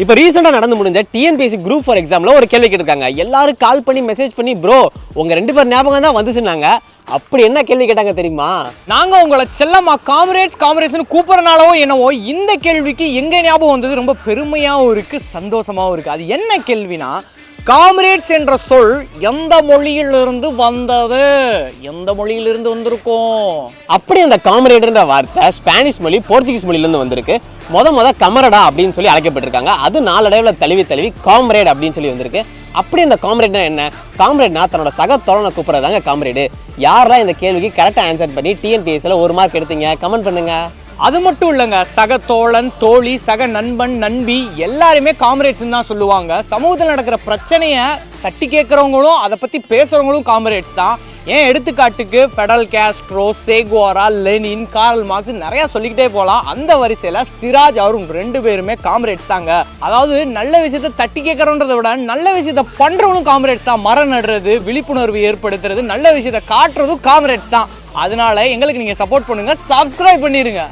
இப்போ ரீசெண்டாக நடந்து முடிஞ்ச டிஎன்பிஎஸ்சி குரூப் 4 எக்ஸாமில் ஒரு கேள்வி கேட்டிருக்காங்க. எல்லாரும் கால் பண்ணி மெசேஜ் பண்ணி ப்ரோ உங்கள் 2 பேர் ஞாபகம் தான் வந்துச்சுன்னாங்க. அப்படி என்ன கேள்வி கேட்டாங்க தெரியுமா? நாங்கள் உங்களை செல்லம்மா காம்ரேட்ஸ்னு கூப்பிட்றனாலவோ என்னவோ இந்த கேள்விக்கு எங்கள் ஞாபகம் வந்தது ரொம்ப பெருமையாகவும் இருக்குது, சந்தோஷமாகவும் இருக்குது. அது என்ன கேள்வினா, காம்ரேட்ஸ் என்ற சொல் எந்த மொழியிலிருந்து வந்தது, எந்த மொழியிலிருந்து வந்திருக்கும்? அப்படி அந்த காம்ரேடுன்ற வார்த்தை ஸ்பானிஷ் மொழி, போர்ச்சுகீஸ் மொழியிலேருந்து வந்திருக்கு. முத கமரடா அப்படின்னு சொல்லி அழைக்கப்பட்டிருக்காங்க. அது நாளடைவில் தழுவி காம்ரேட் அப்படின்னு சொல்லி வந்திருக்கு. அப்படி அந்த காம்ரேட்னா என்ன? காம்ரேட்னா தன்னோட சக தோழனை கூப்பிட்றதாங்க காம்ரேடு. யாரெல்லாம் இந்த கேள்விக்கு கரெக்டாக ஆன்சர் பண்ணி டிஎன்பிஎஸ்சியில் 1 மார்க் எடுத்தீங்க கமெண்ட் பண்ணுங்க. அது மட்டும் இல்லைங்க, சக தோழன், தோழி, சக நண்பன், நண்பி எல்லாருமே காம்ரேட்ஸ்ன்னு தான் சொல்லுவாங்க. சமூகத்தில் நடக்கிற பிரச்சனையை தட்டி கேட்குறவங்களும் அதை பற்றி பேசுகிறவங்களும் காம்ரேட்ஸ் தான். ஏன் எடுத்துக்காட்டுக்கு Friedel Castro, Che Guevara, Lenin, Karl Marx நிறையா சொல்லிக்கிட்டே போகலாம். அந்த வரிசையில் சிராஜ் அவரும் 2 பேருமே காம்ரேட்ஸ் தாங்க. அதாவது நல்ல விஷயத்தை தட்டி கேட்குறோன்றதை விட நல்ல விஷயத்தை பண்ணுறவங்களும் காம்ரேட்ஸ் தான். மரம் நடுறது, விழிப்புணர்வு ஏற்படுத்துறது, நல்ல விஷயத்தை காட்டுறதும் காம்ரேட்ஸ் தான். அதனால எங்களுக்கு நீங்கள் சப்போர்ட் பண்ணுங்கள், சப்ஸ்கிரைப் பண்ணிடுங்க.